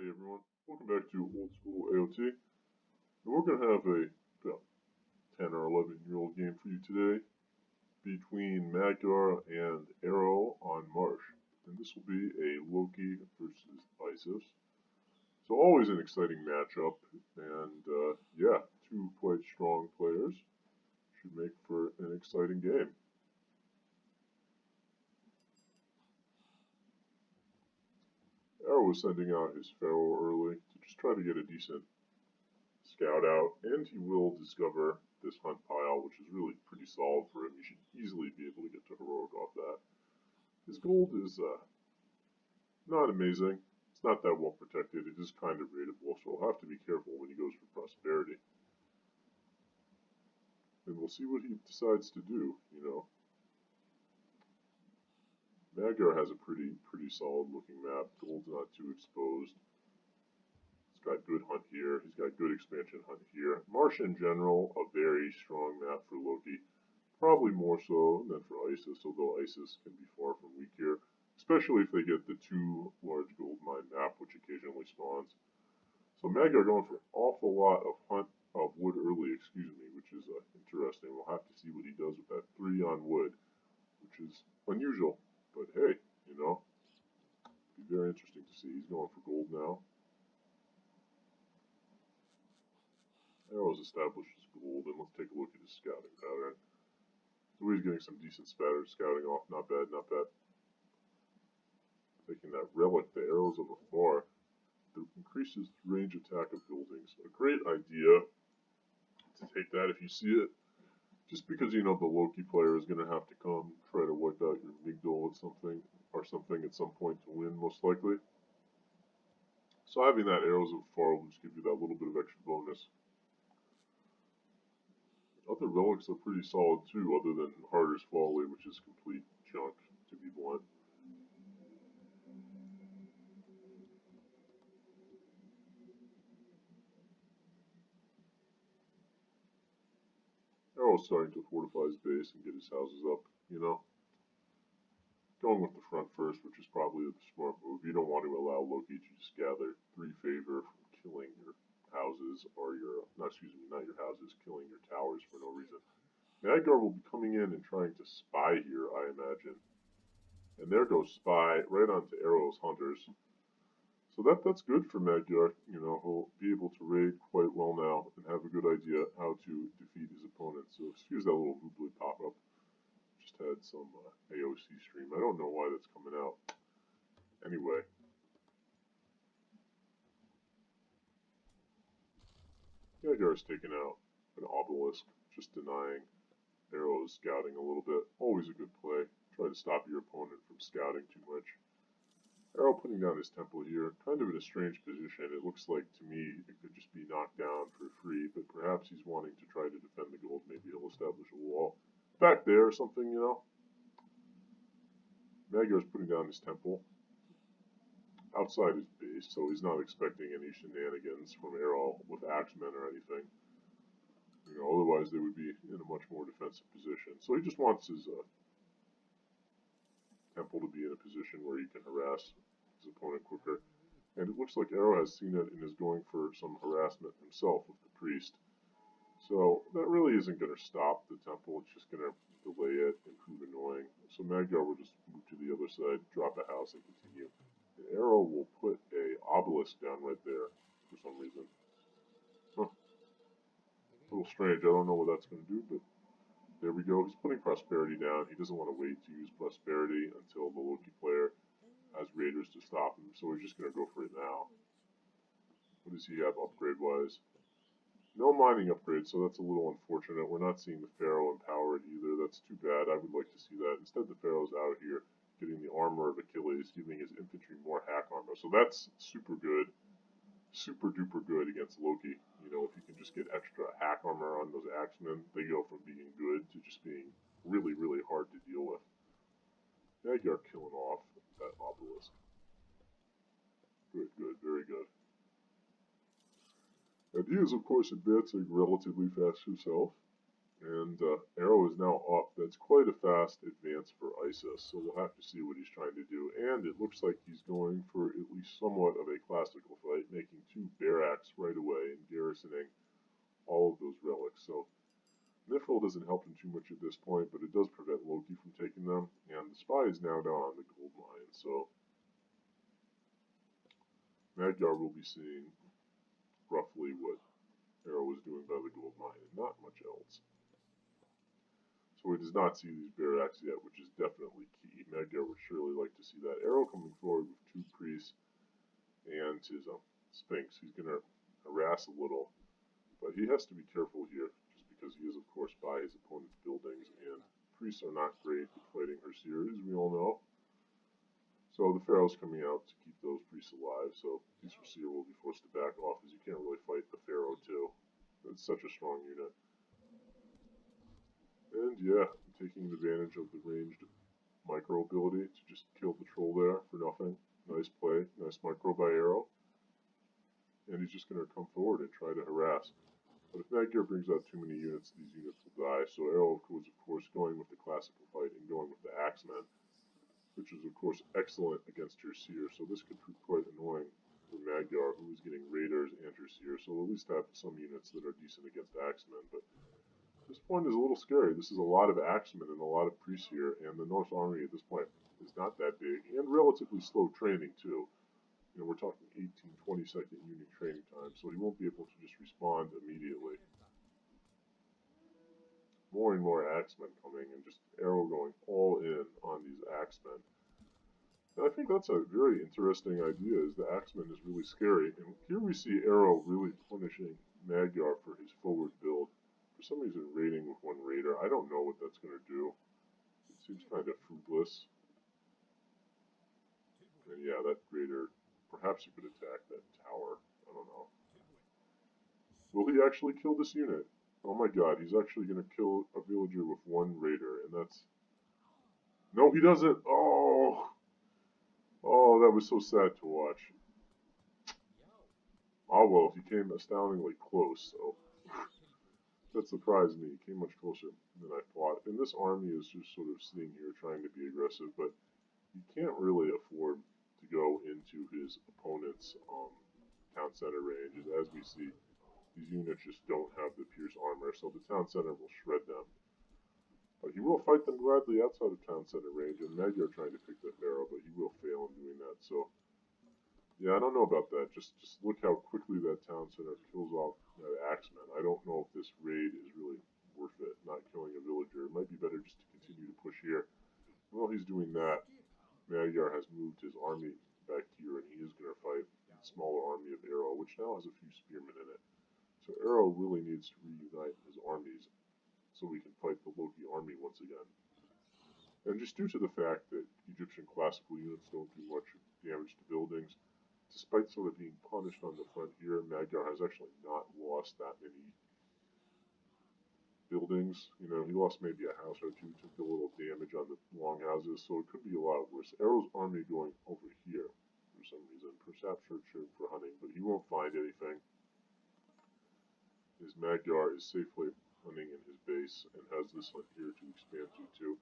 Hey everyone, welcome back to Old School AOT. And we're going to have a about 10 or 11-year-old game for you today between Magyar and Ero on Marsh. And this will be a Loki versus Isis. So always an exciting matchup, and yeah, two quite strong players. Should make for an exciting game. Ero was sending out his Pharaoh early to just try to get a decent scout out, and he will discover this hunt pile, which is really pretty solid for him. He should easily be able to get to heroic off that. His gold is not amazing. It's not that well protected. It is kind of raidable, so he'll have to be careful when he goes for prosperity. And we'll see what he decides to do, you know. Magyar has a pretty solid looking map. Gold's not too exposed. He's got good hunt here. He's got good expansion hunt here. Marsh in general, a very strong map for Loki. Probably more so than for Isis, although Isis can be far from weak here. Especially if they get the two large gold mine map, which occasionally spawns. So Magyar going for an awful lot of wood early, which is interesting. We'll have to see what he does with that 3 on wood, which is unusual. But hey, you know, be very interesting to see. He's going for gold now. Ero's established his gold, and let's take a look at his scouting pattern. So he's getting some decent scouting off. Not bad, not bad. Taking that relic, the arrows on the far, that increases the range attack of buildings. A great idea to take that if you see it. Just because, you know, the Loki player is going to have to come try to wipe out your Migdol or something at some point to win, most likely. So having that arrows of far will just give you that little bit of extra bonus. Other relics are pretty solid too, other than Harder's Folly, which is complete junk, to be blunt. Ero's starting to fortify his base and get his houses up, you know. Going with the front first, which is probably the smart move. You don't want to allow Loki to just gather 3 favor from killing your houses, or not your houses, killing your towers for no reason. Magyar will be coming in and trying to spy here, I imagine. And there goes spy right onto Ero's hunters. So that's good for Magyar. You know, he'll be able to raid quite well now and have a good idea how to defeat his opponent. So excuse that little Hoobly pop-up. Just had some AOC stream. I don't know why that's coming out. Anyway. Magyar's taking out an obelisk, just denying Ero's scouting a little bit. Always a good play. Try to stop your opponent from scouting too much. Ero putting down his temple here, kind of in a strange position. It looks like, to me, it could just be knocked down for free, but perhaps he's wanting to try to defend the gold. Maybe he'll establish a wall back there or something, you know. Magyar's putting down his temple outside his base, so he's not expecting any shenanigans from Ero with axemen or anything. You know, otherwise they would be in a much more defensive position. So he just wants his temple to be in a position where he can harass his opponent quicker. And it looks like Ero has seen it and is going for some harassment himself with the priest. So that really isn't going to stop the temple. It's just going to delay it and prove annoying. So Magyar will just move to the other side, drop a house, and continue. And Ero will put a obelisk down right there for some reason. Huh. A little strange. I don't know what that's going to do, but there we go. He's putting prosperity down. He doesn't want to wait to use prosperity until the Loki player has raiders to stop him. So he's just going to go for it now. What does he have upgrade-wise? No mining upgrade, so that's a little unfortunate. We're not seeing the Pharaoh empowered either. That's too bad. I would like to see that. Instead, the Pharaoh's out here getting the armor of Achilles, giving his infantry more hack armor. So that's super good. Super duper good against Loki. You know, if you can just get extra hack armor on those axemen, they go from being good to just being really, really hard to deal with. Magyar killing off that obelisk. Good, good, very good. And he is, of course, advancing relatively fast himself. And Ero is now up. That's quite a fast advance for Isis, so we'll have to see what he's trying to do. And it looks like he's going for at least somewhat of a classical fight, making 2 barracks right away and garrisoning all of those relics. So Mithril doesn't help him too much at this point, but it does prevent Loki from taking them. And the spy is now down on the gold mine, so Magyar will be seeing roughly what Ero was doing by the gold mine and not much else. So he does not see these barracks yet, which is definitely key. Magyar would surely like to see that. Ero coming forward with 2 priests and his Sphinx. He's going to harass a little, but he has to be careful here, just because he is, of course, by his opponent's buildings, and priests are not great at fighting Herseer, as we all know. So the Pharaoh's coming out to keep those priests alive, so these Herseer will be forced to back off, as you can't really fight the Pharaoh, too. It's such a strong unit. And yeah, taking advantage of the ranged micro ability to just kill the troll there for nothing. Nice play, nice micro by Ero. And he's just going to come forward and try to harass. But if Magyar brings out too many units, these units will die. So Ero was, of course, going with the classical fight and going with the Axemen, which is, of course, excellent against Herseer. So this could prove quite annoying for Magyar, who is getting Raiders and Herseer. So we'll at least have some units that are decent against Axemen. But this point is a little scary. This is a lot of Axemen and a lot of priests here, and the Norse army at this point is not that big, and relatively slow training too. You know, we're talking 18-20 second unit training time, so he won't be able to just respond immediately. More and more Axemen coming, and just Ero going all in on these Axemen. And I think that's a very interesting idea, is the Axemen is really scary, and here we see Ero really punishing Magyar for his forward build. For some reason, raiding with 1 raider. I don't know what that's going to do. It seems kind of fruitless. And yeah, that raider, perhaps he could attack that tower. I don't know. Will he actually kill this unit? Oh my god, he's actually going to kill a villager with 1 raider, and that's... No, he doesn't! Oh! Oh, that was so sad to watch. Oh well, he came astoundingly close, so... That surprised me. He came much closer than I thought. And this army is just sort of sitting here trying to be aggressive, but he can't really afford to go into his opponent's town center range. As we see, these units just don't have the pierce armor, so the town center will shred them. But he will fight them gladly outside of town center range, and Magyar trying to pick the Pharaoh, but he will fail in doing that. So, yeah, I don't know about that. Just look how quickly that town center kills off that Axeman. I don't know if this raid is really worth it, not killing a villager. It might be better just to continue to push here. While he's doing that, Magyar has moved his army back here, and he is going to fight the smaller army of Ero, which now has a few spearmen in it. So Ero really needs to reunite his armies so we can fight the Loki army once again. And just due to the fact that Egyptian classical units don't do much damage to buildings, despite sort of being punished on the front here, Magyar has actually not lost that many buildings. You know, he lost maybe a house or 2, took a little damage on the longhouses, so it could be a lot worse. Ero's army going over here for some reason, perhaps searching for hunting, but he won't find anything. His Magyar is safely hunting in his base and has this hunt here to expand to too.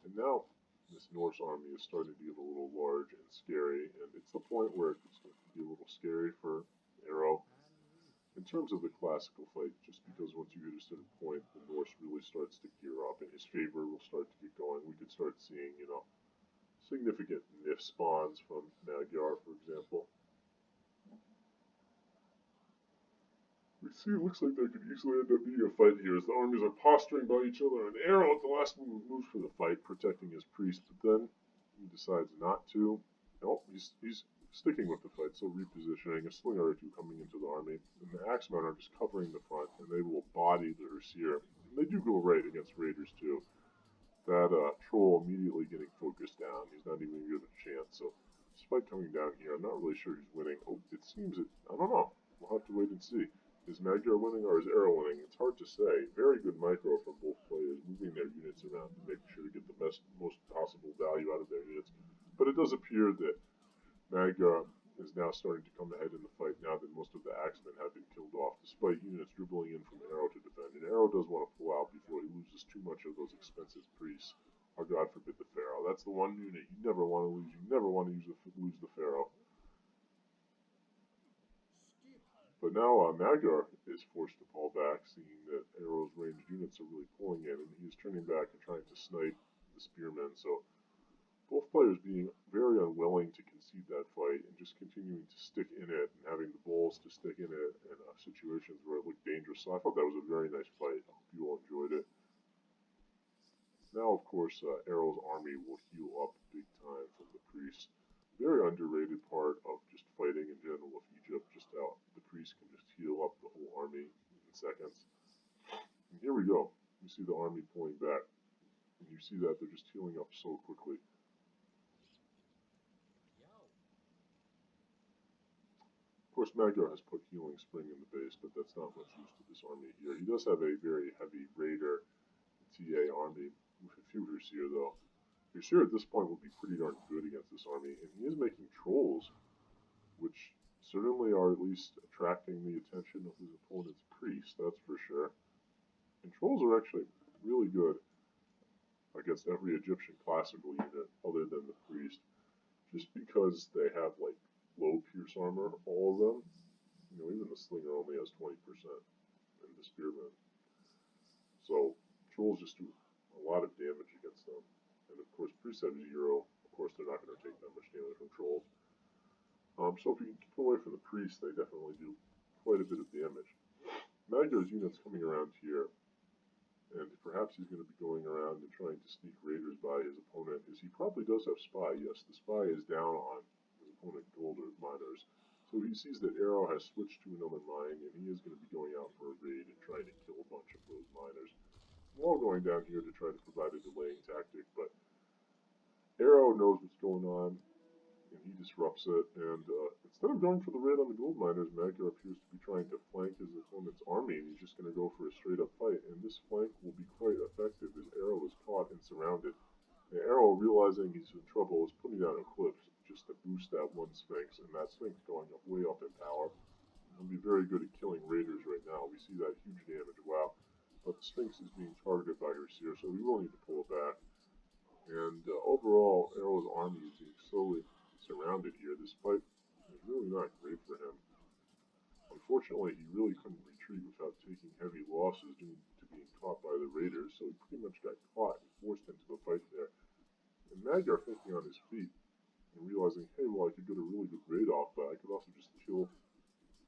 And now this Norse army is starting to get a little large and scary, and it's the point where it could start to be a little scary for Ero in terms of the classical fight, just because once you get to a certain point, the Norse really starts to gear up, and his favor will start to get going. We could start seeing, you know, significant Nif spawns from Magyar, for example. We see it looks like there could easily end up being a fight here as the armies are posturing by each other, and Ero at the last moment moves for the fight, protecting his priest, but then he decides not to. Nope, he's sticking with the fight, so repositioning, a slinger or 2 coming into the army, and the Axemen are just covering the front, and they will body the Herseer. And they do go right against Raiders too. That troll immediately getting focused down, he's not even given a chance, so despite coming down here, I'm not really sure he's winning. Oh, it seems it, I don't know, we'll have to wait and see. Is Magyar winning or is Ero winning? It's hard to say. Very good micro from both players, moving their units around to make sure to get the most possible value out of their units. But it does appear that Magyar is now starting to come ahead in the fight now that most of the axemen have been killed off, despite units dribbling in from Ero to defend. And Ero does want to pull out before he loses too much of those expensive priests, or God forbid the Pharaoh. That's the one unit you never want to lose. You never want to lose the Pharaoh. But now Magyar is forced to fall back, seeing that Ero's ranged units are really pulling in, and he is turning back and trying to snipe the spearmen. So both players being very unwilling to concede that fight and just continuing to stick in it and having the balls to stick in it in situations where it looked dangerous. So I thought that was a very nice fight. I hope you all enjoyed it. Now, of course, Ero's army will heal up big time from the priests. Very underrated part of just fighting in general with Egypt, just how the priests can just heal up the whole army in seconds. And here we go. You see the army pulling back, and you see that they're just healing up so quickly. Of course, Magyar has put Healing Spring in the base, but that's not much use to this army here. He does have a very heavy Raider TA army with a few Hussir, though. Hussir at this point will be pretty darn good against this army, and he is making trolls, which certainly are at least attracting the attention of his opponent's priest, that's for sure. And trolls are actually really good against every Egyptian classical unit other than the priest, just because they have like low pierce armor, all of them. You know, even the slinger only has 20%, and the spearman. So trolls just do a lot of damage against them. And of course, priests have 0. Of course, they're not going to take that much damage from trolls. So if you can keep away from the priests, they definitely do quite a bit of damage. Magyar's unit's coming around here, and perhaps he's going to be going around and trying to sneak raiders by his opponent, as he probably does have spy. Yes, the spy is down on his opponent gold miners. So he sees that Ero has switched to another mine, and he is going to be going out for a raid and trying to kill a bunch of those miners. We're all going down here to try to provide a delaying tactic, but Ero knows what's going on, and he disrupts it, and instead of going for the raid on the gold miners, Magyar appears to be trying to flank his opponent's army, and he's just going to go for a straight-up fight, and this flank will be quite effective as Ero is caught and surrounded. And Ero, realizing he's in trouble, is putting down Eclipse just to boost that one Sphinx, and that Sphinx going up way up in power. He'll be very good at killing raiders right now. We see that huge damage, wow. But the Sphinx is being targeted by Hussir, so we will need to pull it back. And overall, Ero's army is being slowly surrounded here. This fight is really not great for him. Unfortunately, he really couldn't retreat without taking heavy losses due to being caught by the raiders, so he pretty much got caught and forced into the fight there. And Magyar, thinking on his feet and realizing, hey, well, I could get a really good raid off, but I could also just kill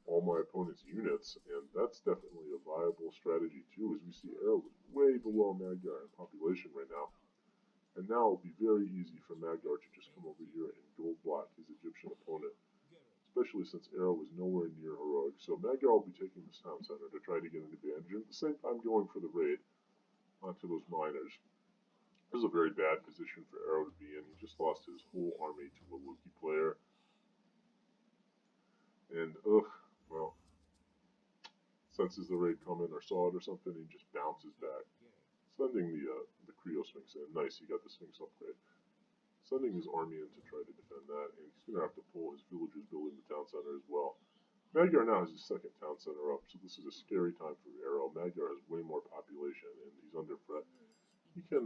all my opponent's units, and that's definitely a viable strategy too, as we see Ero is way below Magyar in population right now. And now it'll be very easy for Magyar to just come over here and gold block his Egyptian opponent, especially since Ero was nowhere near heroic. So Magyar will be taking this town center to try to get an advantage, and at the same time going for the raid onto those miners. This is a very bad position for Ero to be in. He just lost his whole army to a Loki player. And, well, senses the raid coming or saw it or something, and he just bounces back. Sending the Creo Sphinx in. Nice, he got the Sphinx upgrade. Sending his army in to try to defend that, and he's going to have to pull his villagers building the town center as well. Magyar now has his second town center up, so this is a scary time for Ero. Magyar has way more population, and he's under threat. He can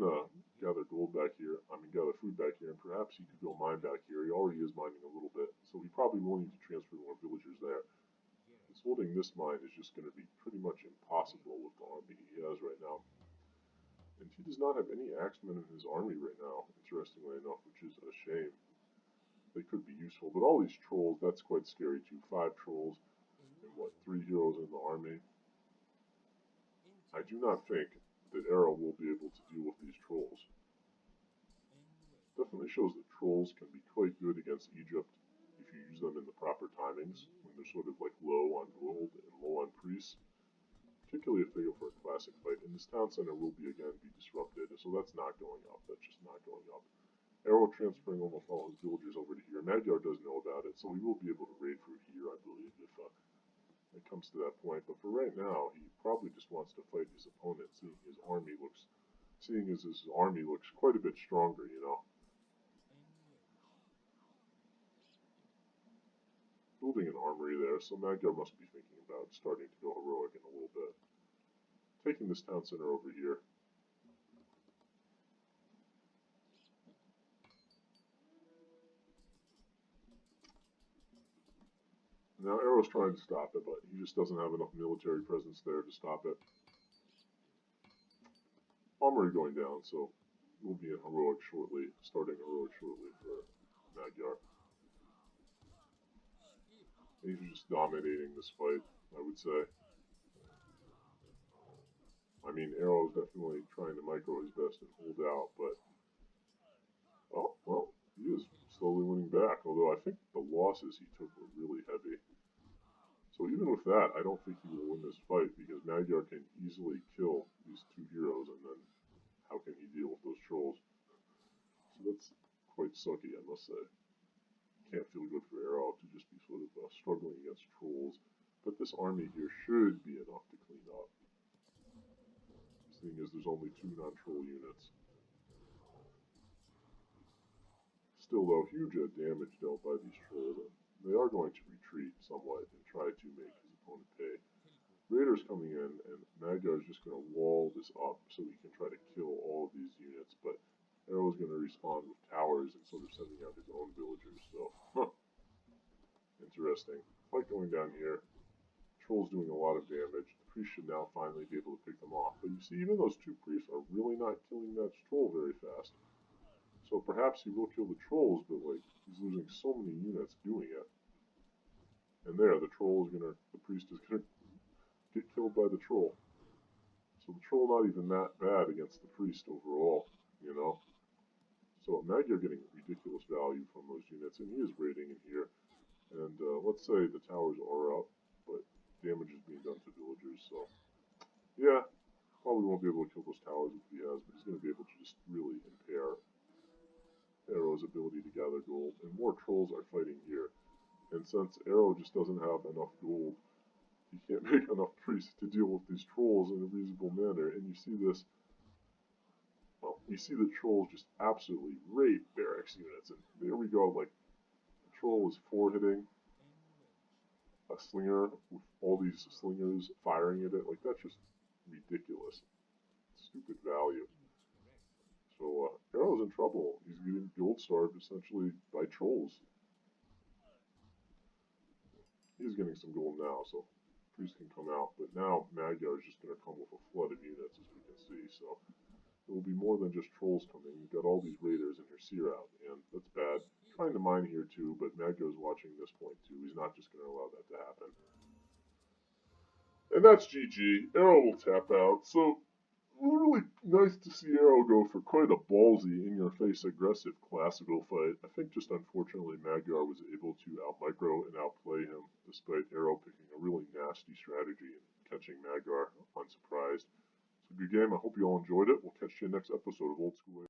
gather gold back here, gather food back here, and perhaps he could go mine back here. He already is mining a little bit, so he probably will need to transfer more villagers there. Because holding this mine is just going to be pretty much impossible with the army he has right now. And he does not have any axemen in his army right now, interestingly enough, which is a shame. They could be useful, but all these trolls, that's quite scary too. 5 trolls and 3 heroes in the army. I do not think that Ero will be able to deal with these trolls. Definitely shows that trolls can be quite good against Egypt if you use them in the proper timings, when they're sort of like low on gold and low on priests. Particularly if they go for a classic fight, and this town center will be disrupted, so that's not going up, that's just not going up. Ero transferring almost all his villagers over to here. Magyar does know about it, so he will be able to raid through here, I believe, if it comes to that point. But for right now, he probably just wants to fight his opponent, seeing as his army looks quite a bit stronger, you know. building an armory there, so Magyar must be thinking about starting to go heroic in a little bit. Taking this town center over here. Now Ero's trying to stop it, but he just doesn't have enough military presence there to stop it. Armory going down, so we'll be in heroic shortly, starting heroic shortly for Magyar. He's just dominating this fight, I would say. I mean, Ero is definitely trying to micro his best and hold out, but oh, well, he is slowly winning back, although I think the losses he took were really heavy. So even with that, I don't think he will win this fight, because Magyar can easily kill these two heroes, and then how can he deal with those trolls? So that's quite sucky, I must say. Can't feel good for Ero to just be sort of struggling against trolls, but this army here should be enough to clean up. Seeing as there's only 2 non-troll units. Still though, huge damage dealt by these trolls, and they are going to retreat somewhat and try to make his opponent pay. Raiders coming in, and Magyar is just going to wall this up so he can try to kill all of these units, but Ero is going to respond with towers and sort of sending out his own villagers, so, interesting. Fight going down here. Trolls doing a lot of damage. The priest should now finally be able to pick them off. But you see, even those 2 priests are really not killing that troll very fast. So perhaps he will kill the trolls, but like he's losing so many units doing it. And there, the priest is gonna get killed by the troll. So the troll not even that bad against the priest overall, you know. So Magyar getting ridiculous value from those units, and he is raiding in here. And let's say the towers are up, but damage is being done to villagers, so yeah, probably won't be able to kill those towers if he has, but he's going to be able to just really impair Ero's ability to gather gold, and more trolls are fighting here. And since Ero just doesn't have enough gold, he can't make enough priests to deal with these trolls in a reasonable manner, and you see this, well, you see the trolls just absolutely rape barracks units, and there we go, like, the troll is 4-hitting a slinger with all these slingers firing at it. Like, that's just ridiculous. Stupid value. So, Ero's in trouble. He's getting gold starved essentially by trolls. He's getting some gold now, so Priest can come out. But now Magyar is just going to come with a flood of units, as we can see. So, it will be more than just trolls coming. You've got all these raiders and your seer out, and that's bad. Trying to mine here too, but Magyar is watching this point too. He's not just going to allow that to happen. And that's GG. Ero will tap out. So, really nice to see Ero go for quite a ballsy, in-your-face, aggressive classical fight. I think just unfortunately Magyar was able to out-micro and outplay him, despite Ero picking a really nasty strategy and catching Magyar unsurprised. It's a good game. I hope you all enjoyed it. We'll catch you next episode of Old School.